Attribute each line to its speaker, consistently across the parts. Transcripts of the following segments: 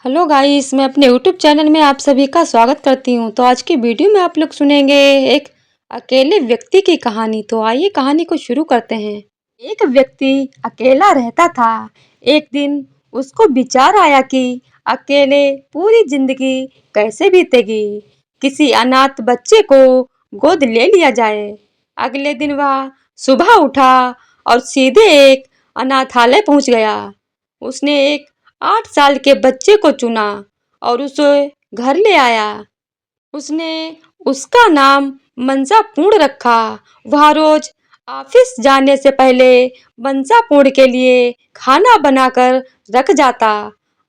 Speaker 1: Hello guys, मैं अपने YouTube channel में आप सभी का स्वागत करती हूँ। तो आज की वीडियो में आप लोग सुनेंगे एक अकेले व्यक्ति की कहानी। तो आइए कहानी को शुरू करते हैं। एक व्यक्ति अकेला रहता था। एक दिन उसको विचार आया कि अकेले पूरी जिंदगी कैसे बीतेगी। किसी अनाथ बच्चे को गोद ले लिया जाए। अगले दिन वह सुबह उठा और सीधे एक अनाथालय पहुंच गया। उसने एक 8 साल के बच्चे को चुना और उसे घर ले आया। उसने उसका नाम मंसापूर्ण रखा। वह रोज ऑफिस जाने से पहले मंसापूर्ण के लिए खाना बनाकर रख जाता।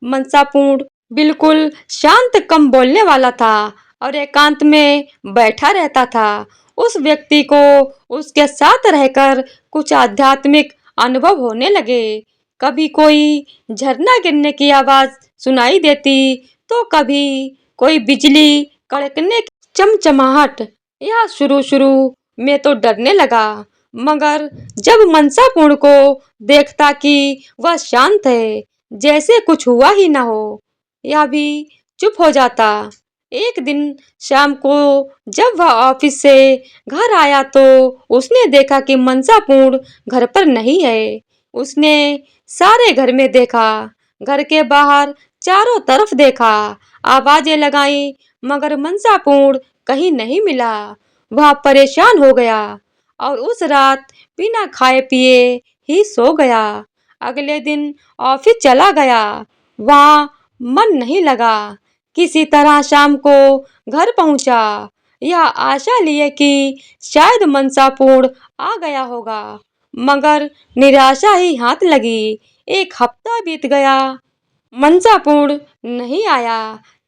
Speaker 1: मंसापूर्ण बिल्कुल शांत, कम बोलने वाला था और एकांत में बैठा रहता था। उस व्यक्ति को उसके साथ रहकर कुछ आध्यात्मिक अनुभव होने लगे। कभी कोई झरना गिरने की आवाज सुनाई देती तो कभी कोई बिजली कड़कने की चमचमाहट। यह शुरू-शुरू में तो डरने लगा, मगर जब मंसापूर्ण को देखता कि वह शांत है, जैसे कुछ हुआ ही न हो, यह भी चुप हो जाता। एक दिन शाम को जब वह ऑफिस से घर आया तो उसने देखा कि मंसापूर्ण घर पर नहीं है। उसने सारे घर में देखा, घर के बाहर चारों तरफ देखा, आवाजें लगाई, मगर मंसापूर्ण कहीं नहीं मिला। वह परेशान हो गया और उस रात बिना खाए पिए ही सो गया। अगले दिन ऑफिस चला गया, वहाँ मन नहीं लगा। किसी तरह शाम को घर पहुंचा, यह आशा लिए कि शायद मंसापूर्ण आ गया होगा, मगर निराशा ही हाथ लगी। एक हफ्ता बीत गया, मंसापूर्ण नहीं आया।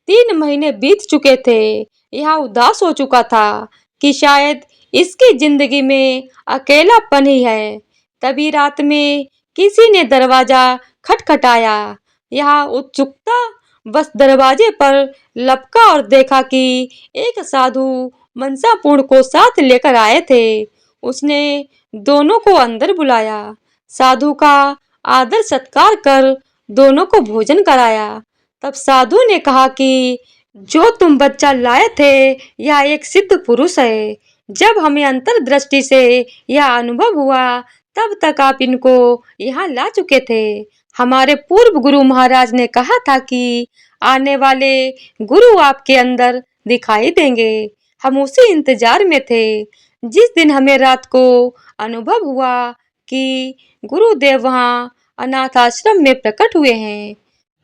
Speaker 1: 3 महीने बीत चुके थे। यह उदास हो चुका था कि शायद इसकी जिंदगी में अकेलापन ही है। तभी रात में किसी ने दरवाजा खटखटाया। यह उत्सुकता बस दरवाजे पर लपका और देखा कि एक साधु मंसापूर्ण को साथ लेकर आए थे। उसने दोनों को अंदर बुलाया। साधु का आदर सत्कार कर दोनों को भोजन कराया। तब साधु ने कहा कि जो तुम बच्चा लाए थे, यह एक सिद्ध पुरुष है। जब हमें अंतर्दृष्टि से यह अनुभव हुआ, तब तक आप इनको यहाँ ला चुके थे। हमारे पूर्व गुरु महाराज ने कहा था कि आने वाले गुरु आपके अंदर दिखाई देंगे। हम उसी इंतजार में थे। जिस दिन हमें रात को अनुभव हुआ कि गुरुदेव वहाँ अनाथ आश्रम में प्रकट हुए हैं,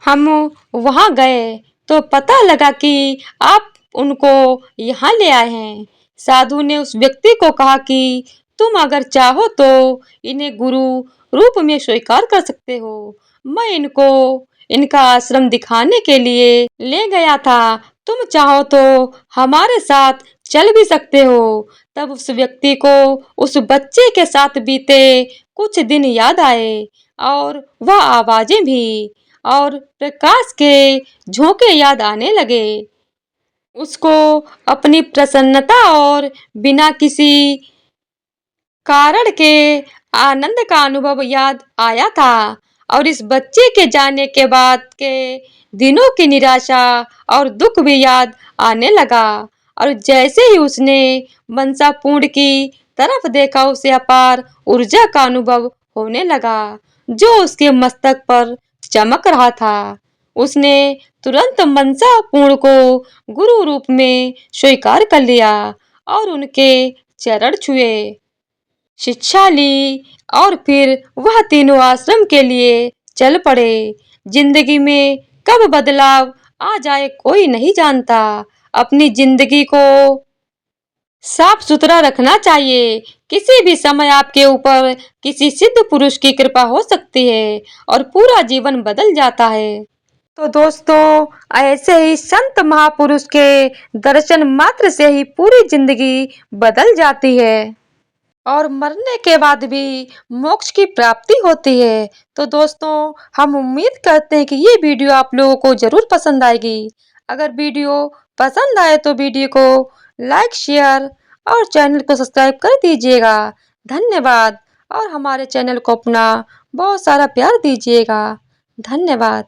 Speaker 1: हम वहाँ गए तो पता लगा कि आप उनको यहाँ ले आए हैं। साधु ने उस व्यक्ति को कहा कि तुम अगर चाहो तो इन्हें गुरु रूप में स्वीकार कर सकते हो। मैं इनको इनका आश्रम दिखाने के लिए ले गया था। तुम चाहो तो हमारे साथ चल भी सकते हो। तब उस व्यक्ति को उस बच्चे के साथ बीते कुछ दिन याद आए और वह आवाजें भी और प्रकाश के झोंके याद आने लगे। उसको अपनी प्रसन्नता और बिना किसी कारण के आनंद का अनुभव याद आया था और इस बच्चे के जाने के बाद के दिनों की निराशा और दुख भी याद आने लगा। और जैसे ही उसने मंसापूर्ण की तरफ देखा, उसे अपार ऊर्जा का अनुभव होने लगा जो उसके मस्तक पर चमक रहा था। उसने तुरंत मंसापूर्ण को गुरु रूप में स्वीकार कर लिया और उनके चरण छुए, शिक्षा ली और फिर वह तीनों आश्रम के लिए चल पड़े। जिंदगी में कब बदलाव आ जाए कोई नहीं जानता। अपनी जिंदगी को साफ सुथरा रखना चाहिए। किसी भी समय आपके ऊपर किसी सिद्ध पुरुष की कृपा हो सकती है और पूरा जीवन बदल जाता है। तो दोस्तों, ऐसे ही संत महापुरुष के दर्शन मात्र से ही पूरी जिंदगी बदल जाती है और मरने के बाद भी मोक्ष की प्राप्ति होती है। तो दोस्तों, हम उम्मीद करते हैं कि ये वीडियो आप लोगों को जरूर पसंद आएगी। अगर वीडियो पसंद आए तो वीडियो को लाइक, शेयर और चैनल को सब्सक्राइब कर दीजिएगा। धन्यवाद और हमारे चैनल को अपना बहुत सारा प्यार दीजिएगा। धन्यवाद।